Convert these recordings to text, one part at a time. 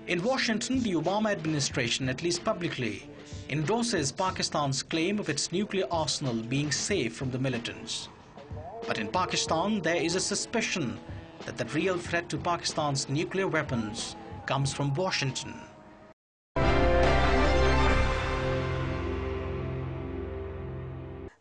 In Washington, the Obama administration, at least publicly, endorses Pakistan's claim of its nuclear arsenal being safe from the militants. But in Pakistan, there is a suspicion that the real threat to Pakistan's nuclear weapons comes from Washington.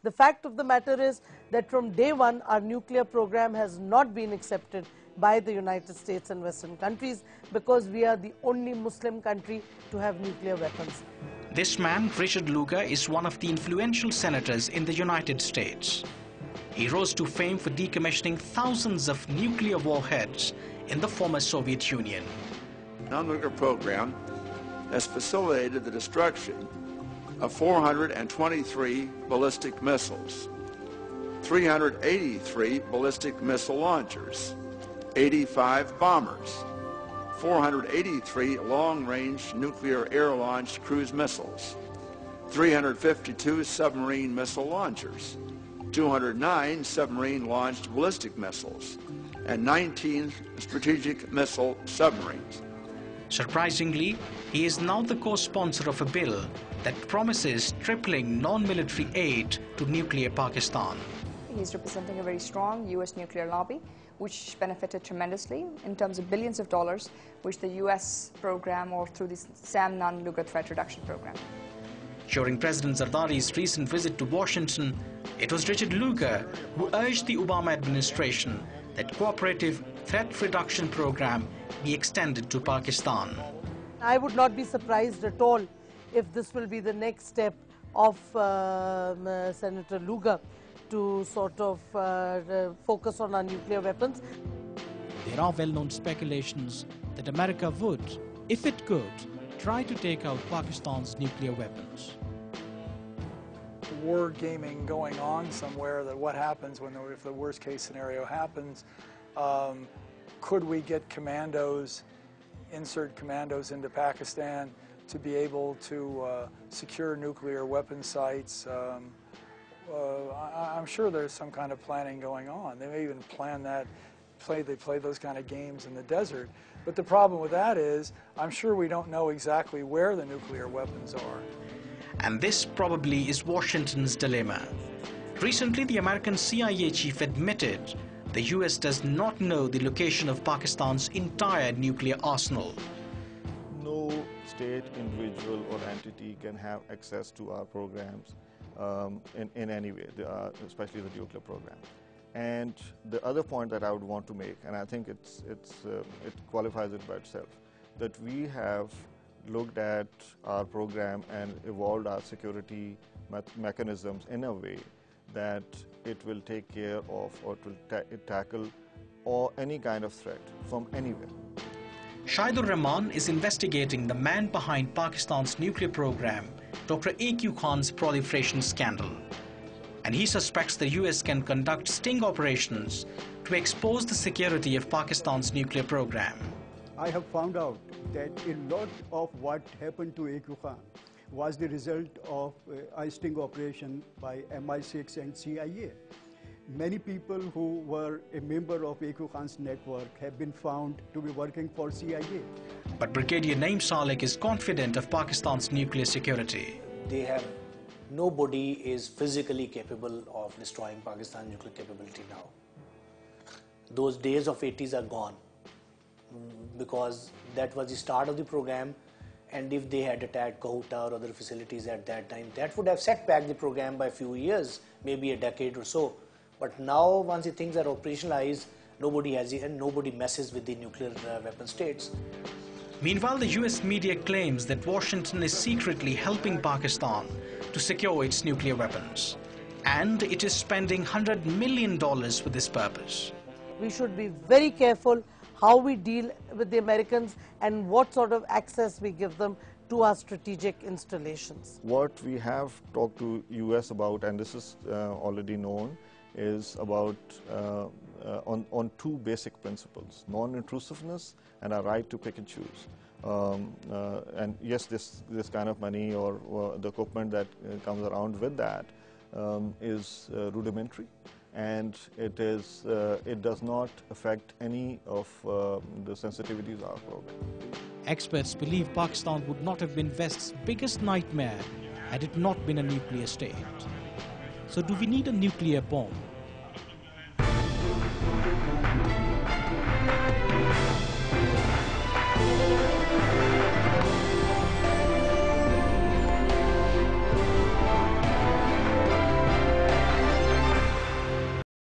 The fact of the matter is that from day one, our nuclear program has not been accepted by the United States and Western countries because we are the only Muslim country to have nuclear weapons. This man, Richard Lugar, is one of the influential senators in the United States. He rose to fame for decommissioning thousands of nuclear warheads in the former Soviet Union. The non-nuclear program has facilitated the destruction of 423 ballistic missiles, 383 ballistic missile launchers, 85 bombers, 483 long-range nuclear air-launched cruise missiles, 352 submarine missile launchers, 209 submarine-launched ballistic missiles, and 19 strategic missile submarines. Surprisingly, he is now the co-sponsor of a bill that promises tripling non-military aid to nuclear Pakistan. He's representing a very strong U.S. nuclear lobby, which benefited tremendously in terms of billions of dollars, which the U.S. program or through the SAM non-nuclear threat reduction program. During President Zardari's recent visit to Washington, it was Richard Lugar who urged the Obama administration that cooperative threat reduction program be extended to Pakistan. I would not be surprised at all if this will be the next step of Senator Lugar to sort of focus on our nuclear weapons. There are well-known speculations that America would, if it could, try to take out Pakistan's nuclear weapons. War gaming going on somewhere, that what happens if the worst case scenario happens. Could we get commandos, insert commandos into Pakistan to be able to secure nuclear weapon sites? I'm sure there's some kind of planning going on. They may even plan that, they play those kind of games in the desert. But the problem with that is, I'm sure we don't know exactly where the nuclear weapons are. And this probably is Washington's dilemma. Recently, the American CIA chief admitted the US does not know the location of Pakistan's entire nuclear arsenal. No state, individual or entity can have access to our programs in any way, especially the nuclear program. And the other point that I would want to make, and I think it qualifies it by itself, that we have looked at our program and evolved our security mechanisms in a way that it will take care of or to tackle any kind of threat from anywhere. Shahid-ur-Rehman is investigating the man behind Pakistan's nuclear program, Dr. A.Q. Khan's proliferation scandal. And he suspects the US can conduct sting operations to expose the security of Pakistan's nuclear program. I have found out that a lot of what happened to A.Q. Khan was the result of a sting operation by MI6 and CIA. Many people who were a member of A.Q. Khan's network have been found to be working for CIA. But Brigadier Naeem Salek is confident of Pakistan's nuclear security. Nobody is physically capable of destroying Pakistan's nuclear capability now. Those days of 80s are gone, because that was the start of the program, and if they had attacked Kahuta or other facilities at that time, that would have set back the program by a few years, maybe a decade or so. But now, once the things are operationalized, nobody has it, and nobody messes with the nuclear weapon states. Meanwhile, the US media claims that Washington is secretly helping Pakistan to secure its nuclear weapons, and it is spending $100 million for this purpose. We should be very careful how we deal with the Americans and what sort of access we give them to our strategic installations. What we have talked to US about, and this is already known, is about on two basic principles: non-intrusiveness and a right to pick and choose. And yes, this kind of money or the equipment that comes around with that is rudimentary, and it does not affect any of the sensitivities of our program. Experts believe Pakistan would not have been West's biggest nightmare had it not been a nuclear state. So do we need a nuclear bomb